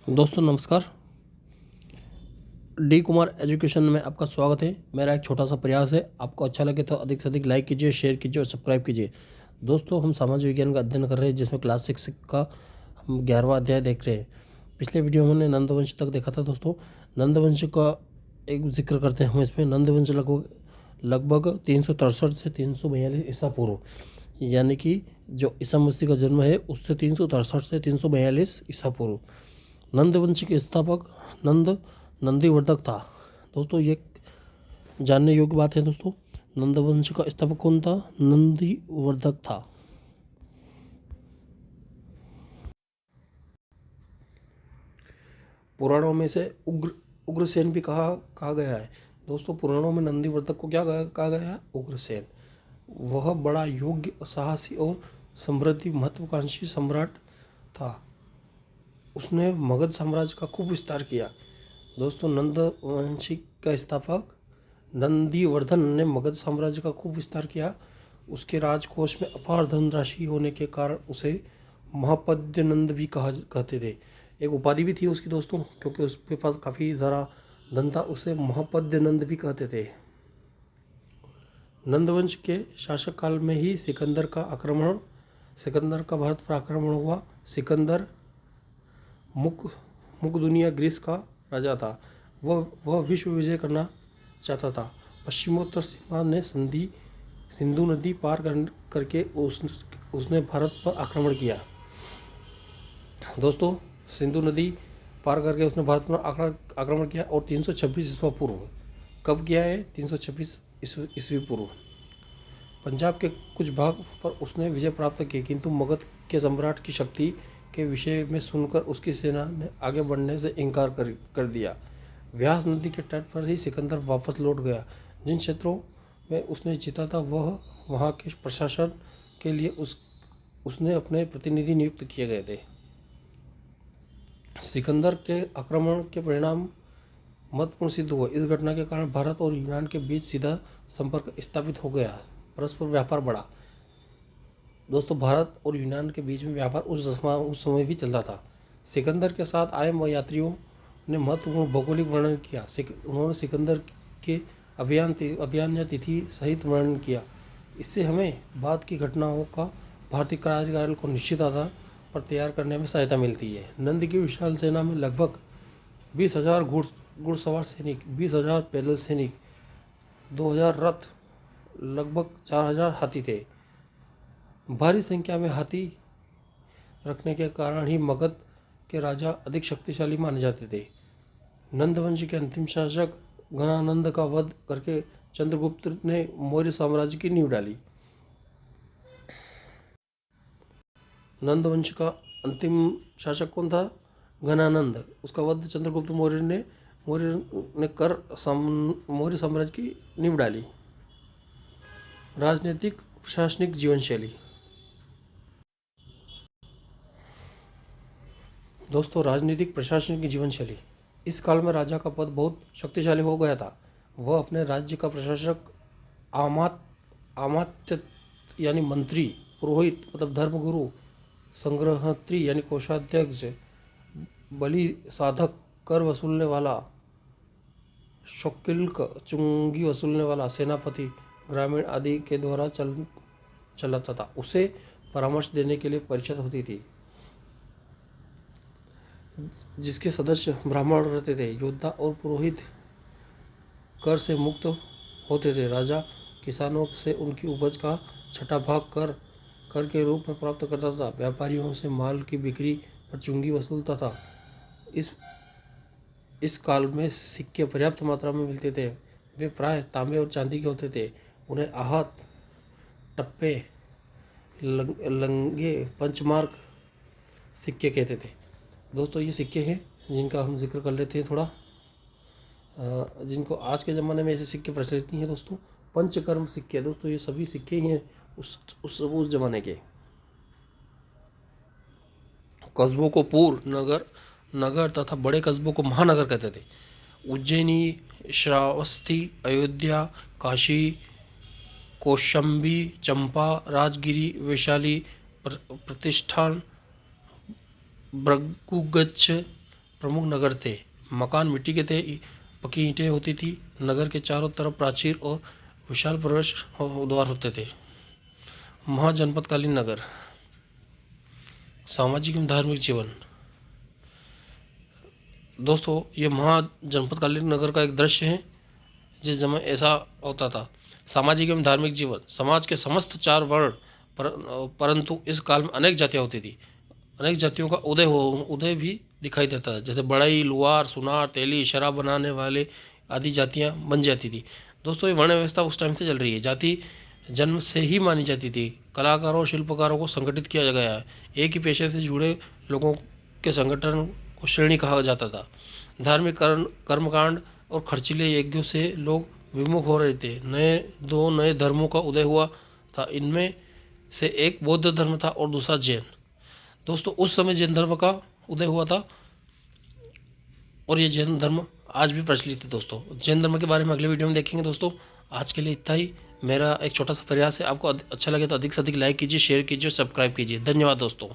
दोस्तों नमस्कार। D Kumar education में आपका स्वागत है। मेरा एक छोटा सा प्रयास है, आपको अच्छा लगे तो अधिक से अधिक लाइक कीजिए, शेयर कीजिए और सब्सक्राइब कीजिए। दोस्तों हम सामाजिक विज्ञान का अध्ययन कर रहे हैं, जिसमें क्लास 6 का हम 11वां अध्याय देख रहे हैं। पिछले वीडियो में हमने नंदवंश तक देखा था। दोस्तों नंदवंश का एक जिक्र करते हैं हम इसमें। नंदवंश लगभग 363 से 342 ईसा पूर्व, यानी कि जो ईसा मसीह का जन्म है उससे 363 से 342 ईसा पूर्व। नंदवंश के स्थापक नंदीवर्धक था। दोस्तों ये जानने योग्य बात है। दोस्तों नंदवंश का स्थापक कौन था? नंदीवर्धक था। पुराणों में से उग्रसेन भी कहा गया है। दोस्तों पुराणों में नंदीवर्धक को क्या कहा गया है? उग्रसेन। वह बड़ा योग्य, साहसी और समृद्धि महत्वाकांक्षी सम्राट था। उसने मगध साम्राज्य का खूब विस्तार किया। दोस्तों नंदवंशी का स्थापक नंदीवर्धन ने मगध साम्राज्य का खूब विस्तार किया। उसके राजकोष में अपार धनराशि होने के कारण उसे महापद्यनंद भी कहते थे। एक उपाधि भी थी उसकी दोस्तों, क्योंकि उसके पास काफ़ी ज़्यादा धन था। उसे महापद्यनंद भी कहते थे। नंदवंश के शासक काल में ही सिकंदर का भारत पर आक्रमण हुआ। सिकंदर मुक दुनिया ग्रीस का राजा था। वह विश्व विजय करना चाहता था। पश्चिमोत्तर सीमा ने सिंधु नदी पार करके उसने भारत पर आक्रमण किया। दोस्तों सिंधु नदी पार करके उसने भारत पर आक्रमण किया और 326 ईस्वी पूर्व, कब किया है? 326 ईस्वी पूर्व पंजाब के कुछ भाग पर उसने विजय प्राप्त की, किंतु मगध के सम्राट की शक्ति के विषय में सुनकर उसकी सेना ने आगे बढ़ने से इनकार कर दिया। व्यास नदी के तट पर ही सिकंदर वापस लौट गया। जिन क्षेत्रों में उसने जीता था वहाँ के प्रशासन के लिए उसने अपने प्रतिनिधि नियुक्त किए गए थे। सिकंदर के आक्रमण के परिणाम महत्वपूर्ण सिद्ध हुए। इस घटना के कारण भारत और यूनान के बीच सीधा संपर्क स्थापित हो गया। परस्पर व्यापार बढ़ा। दोस्तों भारत और यूनान के बीच में व्यापार उस समय भी चलता था। सिकंदर के साथ आए यात्रियों ने महत्वपूर्ण भौगोलिक वर्णन किया। उन्होंने सिकंदर के अभियान या तिथि सहित वर्णन किया। इससे हमें बाद की घटनाओं का भारतीय कार्यकाल को निश्चित आधार पर तैयार करने में सहायता मिलती है। नंद की विशाल सेना में लगभग 20,000 घुड़सवार सैनिक, 20,000 पैदल सैनिक, 2,000 रथ, लगभग 4,000 हाथी थे। भारी संख्या में हाथी रखने के कारण ही मगध के राजा अधिक शक्तिशाली माने जाते थे। नंदवंश के अंतिम शासक घनानंद का वध करके चंद्रगुप्त ने मौर्य साम्राज्य की नींव डाली। नंदवंश का अंतिम शासक कौन था? घनानंद। उसका वध चंद्रगुप्त मौर्य ने कर मौर्य साम्राज्य की नींव डाली। राजनीतिक प्रशासनिक जीवन शैली। दोस्तों राजनीतिक प्रशासन की जीवन शैली। इस काल में राजा का पद बहुत शक्तिशाली हो गया था। वह अपने राज्य का प्रशासक, आमात्य यानी मंत्री, पुरोहित मतलब धर्मगुरु, संग्रहत्री यानी कोषाध्यक्ष, बलि साधक, कर वसूलने वाला, शुल्क चुंगी वसूलने वाला, सेनापति, ग्रामीण आदि के द्वारा चलाता था। उसे परामर्श देने के लिए परिषद होती थी, जिसके सदस्य ब्राह्मण रहते थे। योद्धा और पुरोहित कर से मुक्त होते थे। राजा किसानों से उनकी उपज का छठा भाग कर के रूप में प्राप्त करता था। व्यापारियों से माल की बिक्री पर चुंगी वसूलता था। इस काल में सिक्के पर्याप्त मात्रा में मिलते थे। वे प्राय तांबे और चांदी के होते थे। उन्हें आहत, टप्पे, लंगे, पंचमार्क सिक्के कहते थे। दोस्तों ये सिक्के हैं जिनका हम जिक्र कर लेते हैं थोड़ा, जिनको आज के ज़माने में ऐसे सिक्के प्रचलित नहीं है। दोस्तों पंचकर्म सिक्के। दोस्तों ये सभी सिक्के ही हैं उस ज़माने के। कस्बों को पुर, नगर तथा बड़े कस्बों को महानगर कहते थे। उज्जैनी, श्रावस्ती, अयोध्या, काशी, कौशंबी, चंपा, राजगिरी, वैशाली, प्रतिष्ठान, भृगुगच्छ, प्रमुख नगर थे। मकान मिट्टी के थे, पक्की ईंटें होती थी। नगर के चारों तरफ प्राचीर और विशाल प्रवेश द्वार होते थे। महाजनपदकालीन नगर। सामाजिक एवं धार्मिक जीवन। दोस्तों ये महाजनपदकालीन नगर का एक दृश्य है जिस समय ऐसा होता था। सामाजिक एवं धार्मिक जीवन। समाज के समस्त चार वर्ण परंतु इस काल में अनेक जातियाँ होती थी। अनेक जातियों का उदय भी दिखाई देता है, जैसे बढ़ई, लुहार, सुनार, तेली, शराब बनाने वाले आदि जातियाँ बन जाती थी। दोस्तों ये वर्ण व्यवस्था उस टाइम से चल रही है। जाति जन्म से ही मानी जाती थी। कलाकारों और शिल्पकारों को संगठित किया गया है। एक ही पेशे से जुड़े लोगों के संगठन को श्रेणी कहा जाता था। धार्मिक कर्मकांड और खर्चीले यज्ञों से लोग विमुख हो रहे थे। दो नए धर्मों का उदय हुआ था। इनमें से एक बौद्ध धर्म था और दूसरा जैन। दोस्तों उस समय जैन धर्म का उदय हुआ था और ये जैन धर्म आज भी प्रचलित है। दोस्तों जैन धर्म के बारे में अगले वीडियो में देखेंगे। दोस्तों आज के लिए इतना ही। मेरा एक छोटा सा प्रयास है, आपको अच्छा लगे तो अधिक से अधिक लाइक कीजिए, शेयर कीजिए, सब्सक्राइब कीजिए। धन्यवाद दोस्तों।